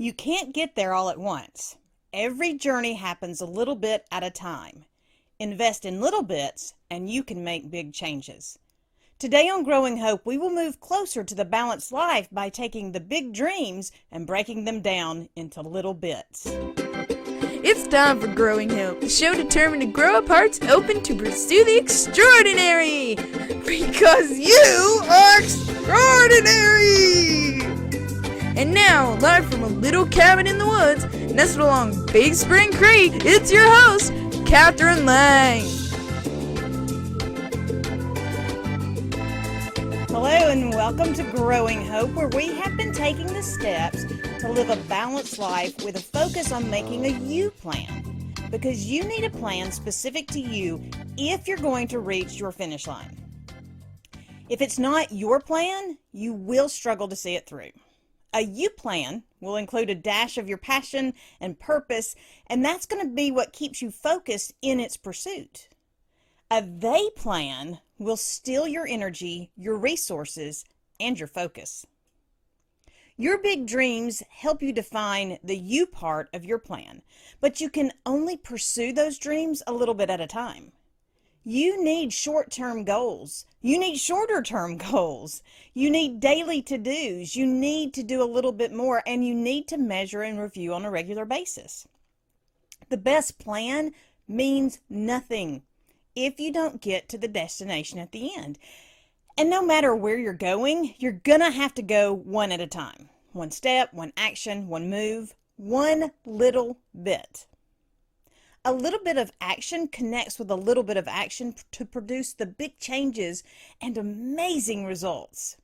You can't get there all at once. Every journey happens a little bit at a time. Invest in little bits and you can make big changes. Today on Growing Hope, we will move closer to the balanced life by taking the big dreams and breaking them down into little bits. It's time for Growing Hope, the show determined to grow up hearts open to pursue the extraordinary. Because you are extraordinary! And now, live from a little cabin in the woods, nestled along Big Spring Creek, it's your host, Kathryn Lang. Hello and welcome to Growing Hope, where we have been taking the steps to live a balanced life with a focus on making a you plan. Because you need a plan specific to you if you're going to reach your finish line. If it's not your plan, you will struggle to see it through. A you plan will include a dash of your passion and purpose, and that's going to be what keeps you focused in its pursuit. A they plan will steal your energy, your resources, and your focus. Your big dreams help you define the you part of your plan, but you can only pursue those dreams a little bit at a time. You need short-term goals. You need shorter-term goals. You need daily to-dos. You need to do a little bit more, and you need to measure and review on a regular basis. The best plan means nothing if you don't get to the destination at the end. And no matter where you're going, you're gonna have to go one at a time. One step, one action, one move, one little bit. A little bit of action connects with a little bit of action to produce the big changes and amazing results.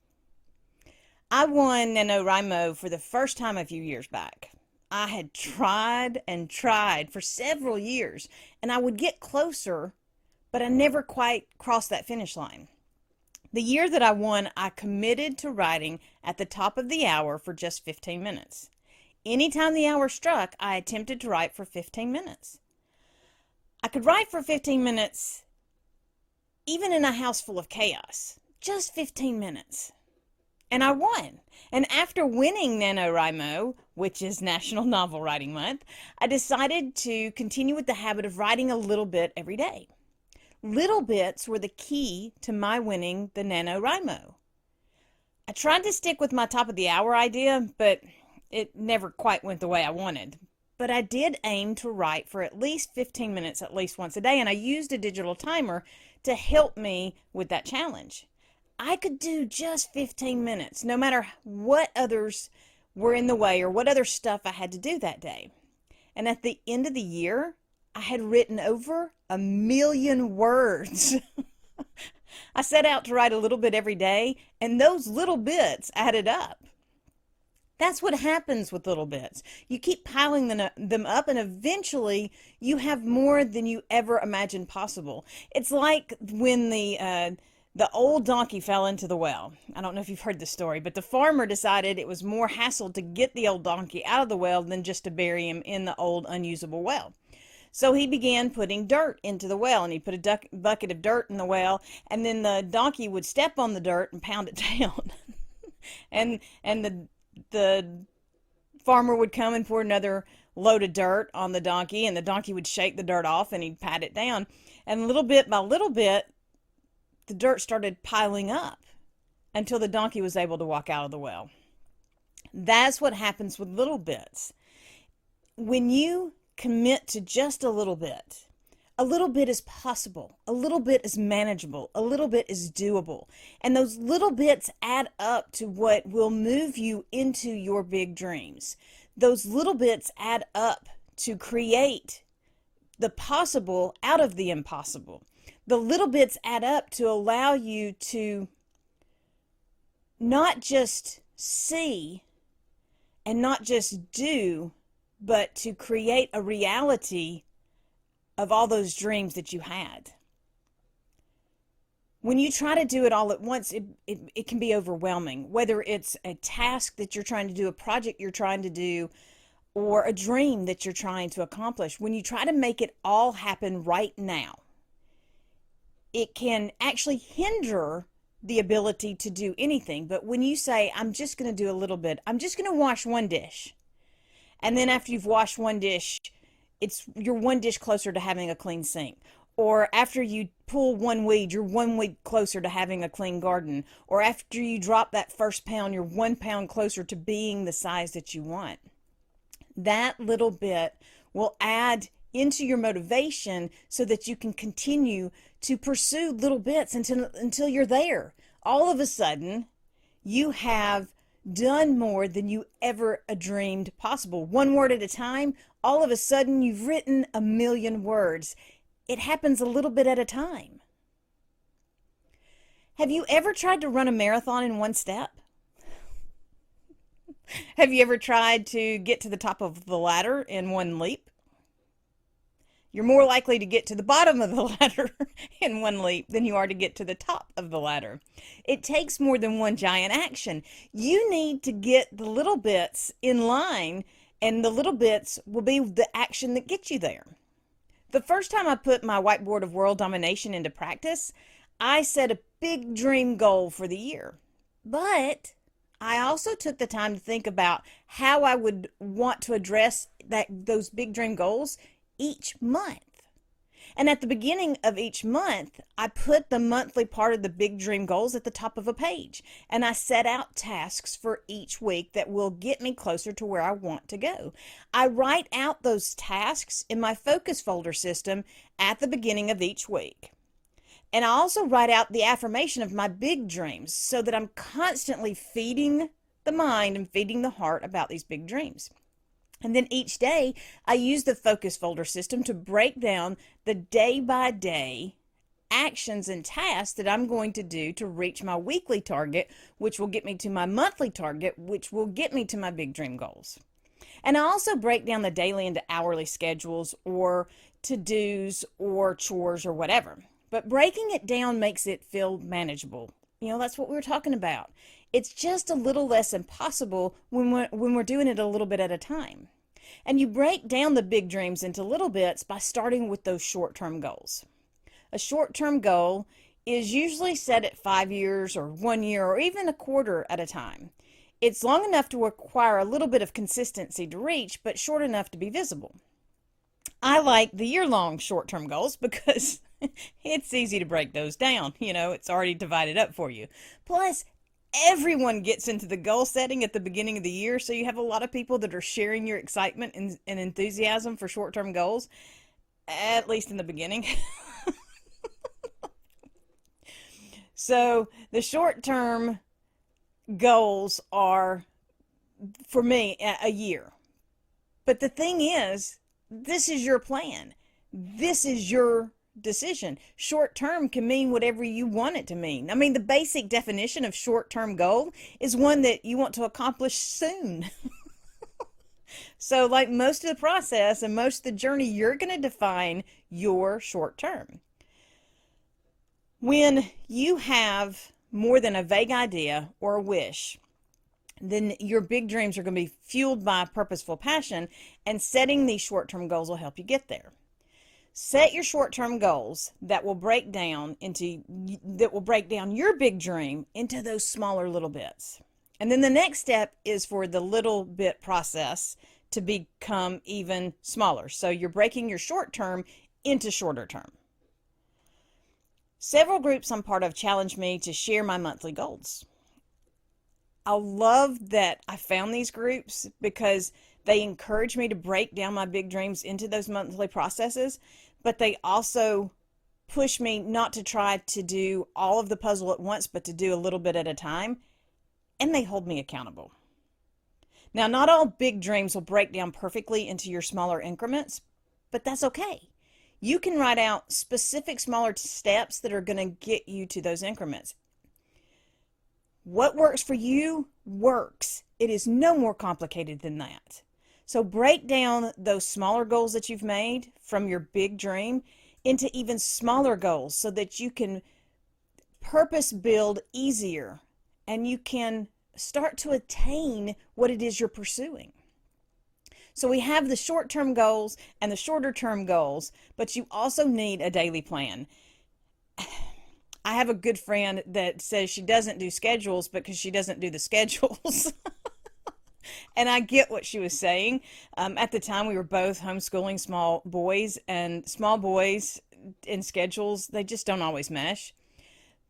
I won NaNoWriMo for the first time a few years back. I had tried and tried for several years, and I would get closer, but I never quite crossed that finish line. The year that I won, I committed to writing at the top of the hour for just 15 minutes. Anytime the hour struck, I attempted to write for 15 minutes. I could write for 15 minutes even in a house full of chaos. Just 15 minutes. And I won. And after winning NaNoWriMo, which is National Novel Writing Month, I decided to continue with the habit of writing a little bit every day. Little bits were the key to my winning the NaNoWriMo. I tried to stick with my top of the hour idea, but it never quite went the way I wanted. But I did aim to write for at least 15 minutes at least once a day, and I used a digital timer to help me with that challenge. I could do just 15 minutes, no matter what others were in the way or what other stuff I had to do that day. And at the end of the year, I had written over 1 million words. I set out to write a little bit every day, and those little bits added up. That's what happens with little bits. You keep piling them up, and eventually you have more than you ever imagined possible. It's like when the old donkey fell into the well. I don't know if you've heard the story, but the farmer decided it was more hassle to get the old donkey out of the well than just to bury him in the old unusable well. So he began putting dirt into the well, and he put a bucket of dirt in the well, and then the donkey would step on the dirt and pound it down. and the farmer would come and pour another load of dirt on the donkey, and the donkey would shake the dirt off and he'd pat it down. And little bit by little bit, the dirt started piling up until the donkey was able to walk out of the well. That's what happens with little bits. When you commit to just a little bit is possible, a little bit is manageable, a little bit is doable. And those little bits add up to what will move you into your big dreams. Those little bits add up to create the possible out of the impossible. The little bits add up to allow you to not just see and not just do, but to create a reality of all those dreams that you had. When you try to do it all at once, it can be overwhelming, whether it's a task that you're trying to do, a project you're trying to do, or a dream that you're trying to accomplish. When you try to make it all happen right now, it can actually hinder the ability to do anything. But when you say, I'm just going to do a little bit, I'm just going to wash one dish, And then after you've washed one dish, you're one dish closer to having a clean sink. Or after you pull one weed, you're 1 week closer to having a clean garden. Or after you drop that first pound, you're 1 pound closer to being the size that you want. That little bit will add into your motivation so that you can continue to pursue little bits until you're there. All of a sudden, you have done more than you ever dreamed possible. One word at a time, all of a sudden you've written 1,000,000 words. It happens a little bit at a time. Have you ever tried to run a marathon in one step? Have you ever tried to get to the top of the ladder in one leap? You're more likely to get to the bottom of the ladder in one leap than you are to get to the top of the ladder. It takes more than one giant action. You need to get the little bits in line, and the little bits will be the action that gets you there. The first time I put my whiteboard of world domination into practice, I set a big dream goal for the year. But I also took the time to think about how I would want to address those big dream goals each month. And at the beginning of each month, I put the monthly part of the big dream goals at the top of a page. And I set out tasks for each week that will get me closer to where I want to go. I write out those tasks in my focus folder system at the beginning of each week. And I also write out the affirmation of my big dreams so that I'm constantly feeding the mind and feeding the heart about these big dreams. And then each day, I use the focus folder system to break down the day-by-day actions and tasks that I'm going to do to reach my weekly target, which will get me to my monthly target, which will get me to my big dream goals. And I also break down the daily into hourly schedules or to-dos or chores or whatever. But breaking it down makes it feel manageable. That's what we were talking about. It's just a little less impossible when we're doing it a little bit at a time. And you break down the big dreams into little bits by starting with those short-term goals. A short-term goal is usually set at 5 years or 1 year or even a quarter at a time. It's long enough to require a little bit of consistency to reach, but short enough to be visible. I like the year-long short-term goals because it's easy to break those down. It's already divided up for you. Plus, everyone gets into the goal setting at the beginning of the year, so you have a lot of people that are sharing your excitement and enthusiasm for short-term goals, at least in the beginning. So the short-term goals are, for me, a year. But the thing is, this is your plan. This is your decision. Short term can mean whatever you want it to mean. I mean, the basic definition of short term goal is one that you want to accomplish soon. So like most of the process and most of the journey, you're going to define your short term. When you have more than a vague idea or a wish, then your big dreams are going to be fueled by purposeful passion, and setting these short-term goals will help you get there. Set your short-term goals that will break down your big dream into those smaller little bits. And then the next step is for the little bit process to become even smaller. So you're breaking your short term into shorter term. Several groups I'm part of challenge me to share my monthly goals. I love that I found these groups because they encourage me to break down my big dreams into those monthly processes, but they also push me not to try to do all of the puzzle at once, but to do a little bit at a time, and they hold me accountable. Now, not all big dreams will break down perfectly into your smaller increments, but that's okay. You can write out specific smaller steps that are going to get you to those increments. What works for you works. It is no more complicated than that. So break down those smaller goals that you've made from your big dream into even smaller goals so that you can purpose build easier and you can start to attain what it is you're pursuing. So we have the short-term goals and the shorter-term goals, but you also need a daily plan. I have a good friend that says she doesn't do schedules because she doesn't do the schedules. And I get what she was saying. At the time, we were both homeschooling small boys, and small boys in schedules, they just don't always mesh.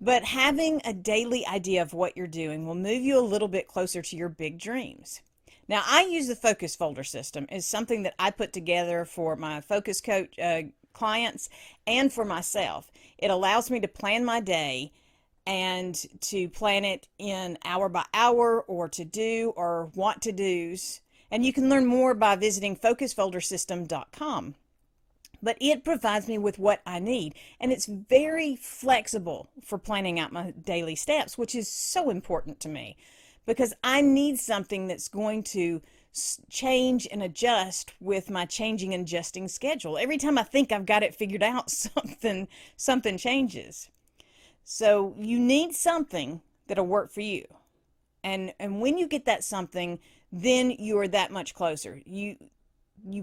But having a daily idea of what you're doing will move you a little bit closer to your big dreams. Now, I use the focus folder system. It's something that I put together for my focus coach clients and for myself. It allows me to plan my day and to plan it in hour by hour or to do or want to do's. And you can learn more by visiting focusfoldersystem.com. But it provides me with what I need, and it's very flexible for planning out my daily steps, which is so important to me because I need something that's going to change and adjust with my changing and adjusting schedule. Every time I think I've got it figured out, something changes. So you need something that'll work for you. And when you get that something, then you are that much closer. You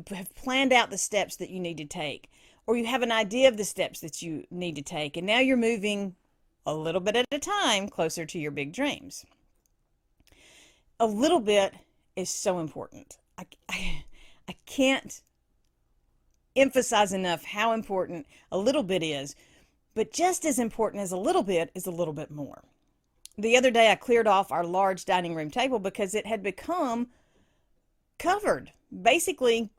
have planned out the steps that you need to take, or you have an idea of the steps that you need to take, and now you're moving a little bit at a time closer to your big dreams. A little bit is so important. I can't emphasize enough how important a little bit is, but just as important as a little bit is a little bit more. The other day I cleared off our large dining room table because it had become covered. Basically,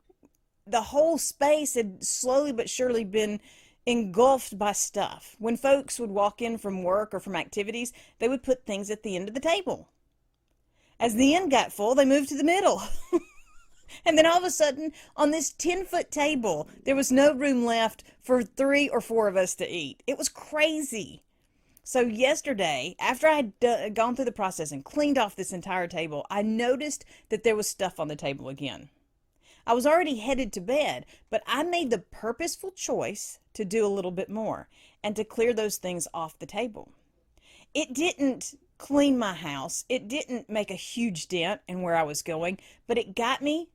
the whole space had slowly but surely been engulfed by stuff. When folks would walk in from work or from activities, they would put things at the end of the table. As the end got full, they moved to the middle. And then all of a sudden, on this 10-foot table, there was no room left for 3 or 4 of us to eat. It was crazy. So yesterday, after I had gone through the process and cleaned off this entire table, I noticed that there was stuff on the table again. I was already headed to bed, but I made the purposeful choice to do a little bit more and to clear those things off the table. It didn't clean my house. It didn't make a huge dent in where I was going, but it got me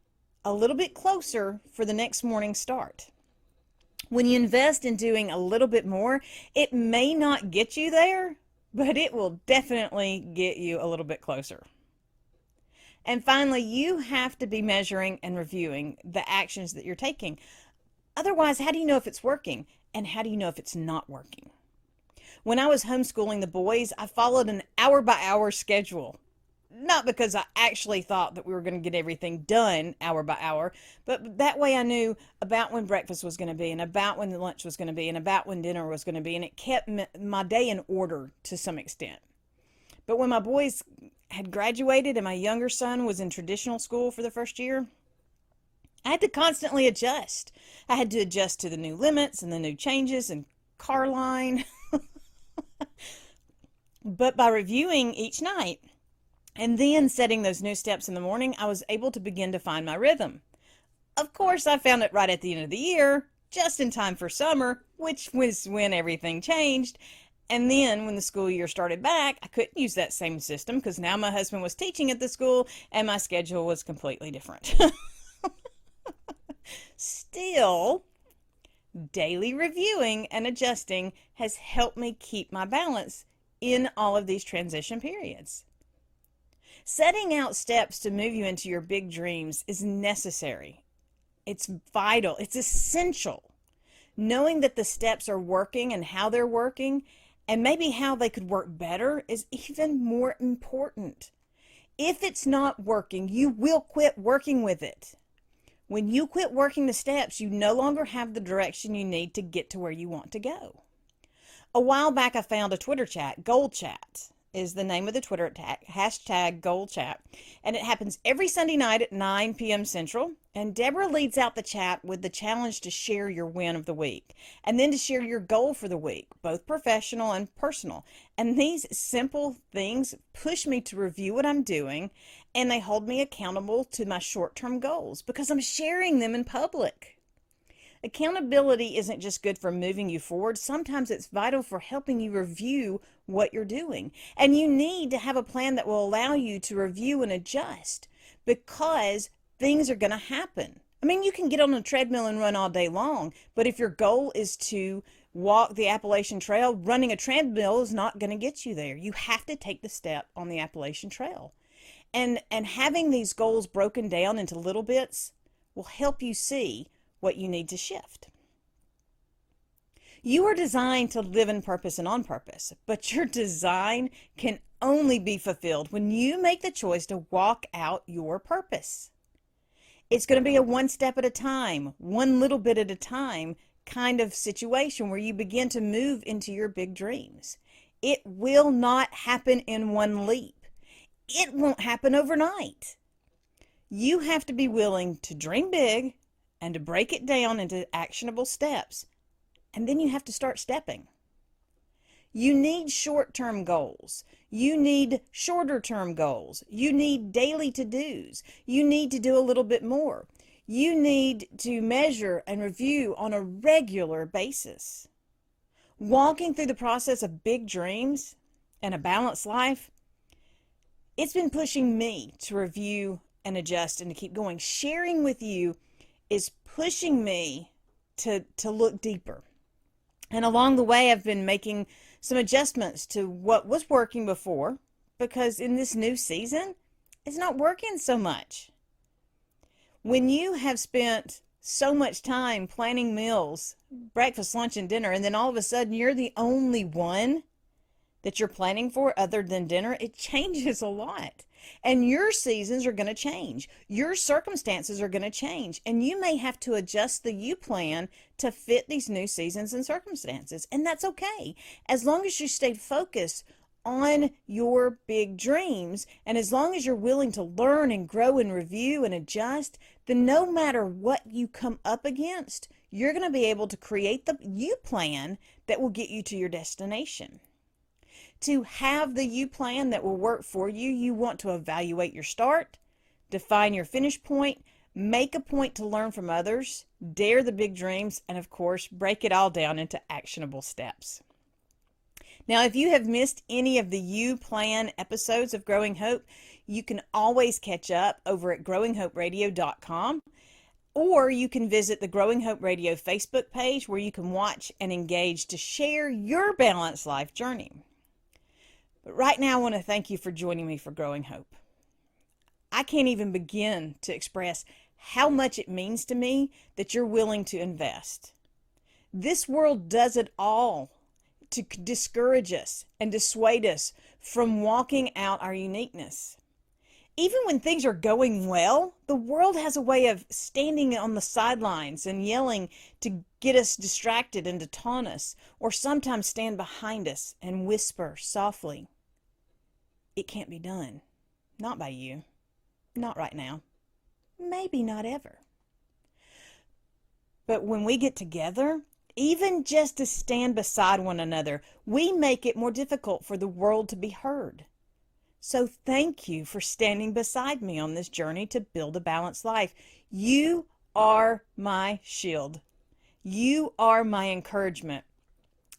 a little bit closer for the next morning start. When you invest in doing a little bit more, it may not get you there, but it will definitely get you a little bit closer. And finally, you have to be measuring and reviewing the actions that you're taking. Otherwise, how do you know if it's working? And how do you know if it's not working? When I was homeschooling the boys, I followed an hour-by-hour schedule. Not because I actually thought that we were going to get everything done hour by hour, but that way I knew about when breakfast was going to be and about when the lunch was going to be and about when dinner was going to be, and it kept my day in order to some extent. But when my boys had graduated and my younger son was in traditional school for the first year, I had to constantly adjust. I had to adjust to the new limits and the new changes and car line. But by reviewing each night and then setting those new steps in the morning, I was able to begin to find my rhythm. Of course, I found it right at the end of the year, just in time for summer, which was when everything changed. And then when the school year started back, I couldn't use that same system because now my husband was teaching at the school and my schedule was completely different. Still, daily reviewing and adjusting has helped me keep my balance in all of these transition periods. Setting out steps to move you into your big dreams is necessary. It's vital. It's essential. Knowing that the steps are working and how they're working and maybe how they could work better is even more important. If it's not working, you will quit working with it. When you quit working the steps, you no longer have the direction you need to get to where you want to go. A while back, I found a Twitter chat, Goal Chat is the name of the Twitter tag, hashtag Goal Chat. And it happens every Sunday night at 9 p.m. Central. And Deborah leads out the chat with the challenge to share your win of the week and then to share your goal for the week, both professional and personal. And these simple things push me to review what I'm doing, and they hold me accountable to my short-term goals because I'm sharing them in public. Accountability isn't just good for moving you forward. Sometimes it's vital for helping you review what you're doing. And you need to have a plan that will allow you to review and adjust because things are going to happen. I mean, you can get on a treadmill and run all day long, but if your goal is to walk the Appalachian Trail, running a treadmill is not going to get you there. You have to take the step on the Appalachian Trail. And having these goals broken down into little bits will help you see what you need to shift. You are designed to live in purpose and on purpose, but your design can only be fulfilled when you make the choice to walk out your purpose. It's going to be a one step at a time, one little bit at a time kind of situation where you begin to move into your big dreams. It will not happen in one leap. It won't happen overnight. You have to be willing to dream big and to break it down into actionable steps. And then you have to start stepping. You need short-term goals. You need shorter-term goals. You need daily to-dos. You need to do a little bit more. You need to measure and review on a regular basis. Walking through the process of big dreams and a balanced life, it's been pushing me to review and adjust and to keep going. Sharing with you is pushing me to look deeper. And along the way, I've been making some adjustments to what was working before, because in this new season, it's not working so much. When you have spent so much time planning meals, breakfast, lunch, and dinner, and then all of a sudden you're the only one that you're planning for other than dinner, it changes a lot. And your seasons are going to change. Your circumstances are going to change. And you may have to adjust the you plan to fit these new seasons and circumstances. And that's okay. As long as you stay focused on your big dreams, and as long as you're willing to learn and grow and review and adjust, then no matter what you come up against, you're going to be able to create the you plan that will get you to your destination. To have the you plan that will work for you, you want to evaluate your start, define your finish point, make a point to learn from others, dare the big dreams, and of course, break it all down into actionable steps. Now, if you have missed any of the You Plan episodes of Growing Hope, you can always catch up over at growinghoperadio.com, or you can visit the Growing Hope Radio Facebook page where you can watch and engage to share your balanced life journey. But right now, I want to thank you for joining me for Growing Hope. I can't even begin to express how much it means to me that you're willing to invest. This world does it all to discourage us and dissuade us from walking out our uniqueness. Even when things are going well, the world has a way of standing on the sidelines and yelling to get us distracted and to taunt us, or sometimes stand behind us and whisper softly, "It can't be done. Not by you. Not right now. Maybe not ever." But when we get together, even just to stand beside one another, we make it more difficult for the world to be heard. So thank you for standing beside me on this journey to build a balanced life. You are my shield. You are my encouragement.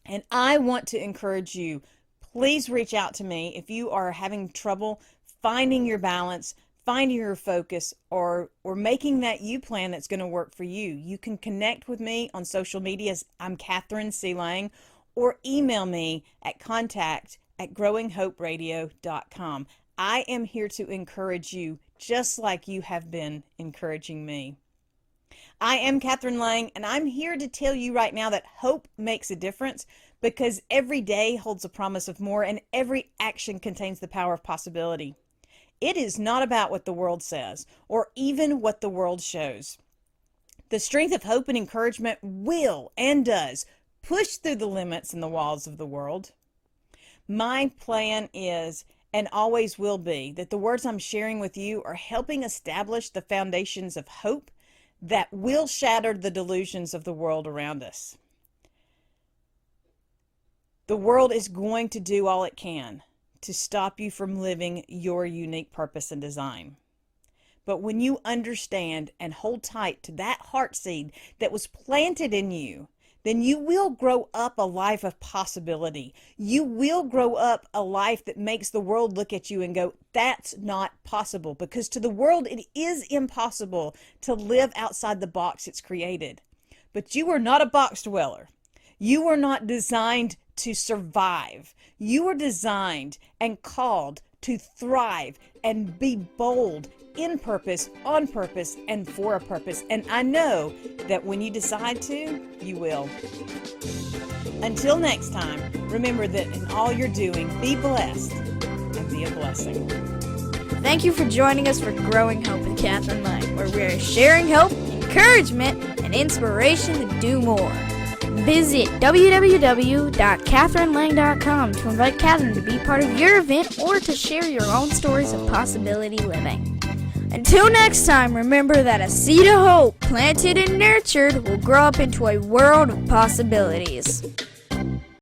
And I want to encourage you. Please reach out to me if you are having trouble finding your balance, finding your focus, or making that you plan that's going to work for you. You can connect with me on social media. I'm Kathryn C. Lang, or email me at contact@growinghoperadio.com. I am here to encourage you just like you have been encouraging me. I am Kathryn Lang, and I'm here to tell you right now that hope makes a difference, because every day holds a promise of more, and every action contains the power of possibility. It is not about what the world says, or even what the world shows. The strength of hope and encouragement will and does push through the limits and the walls of the world. My plan is, and always will be, that the words I'm sharing with you are helping establish the foundations of hope that will shatter the delusions of the world around us. The world is going to do all it can to stop you from living your unique purpose and design. But when you understand and hold tight to that heart seed that was planted in you, then you will grow up a life of possibility. You will grow up a life that makes the world look at you and go, "That's not possible," because to the world it is impossible to live outside the box it's created. But you are not a box dweller. You are not designed to survive. You are designed and called to thrive and be bold in purpose, on purpose, and for a purpose. And I know that when you decide to, you will. Until next time, remember that in all you're doing, be blessed and be a blessing. Thank you for joining us for Growing Hope with Kathryn Lang, where we are sharing hope, encouragement, and inspiration to do more. Visit www.kathrynlang.com to invite Kathryn to be part of your event or to share your own stories of possibility living. Until next time, remember that a seed of hope planted and nurtured will grow up into a world of possibilities.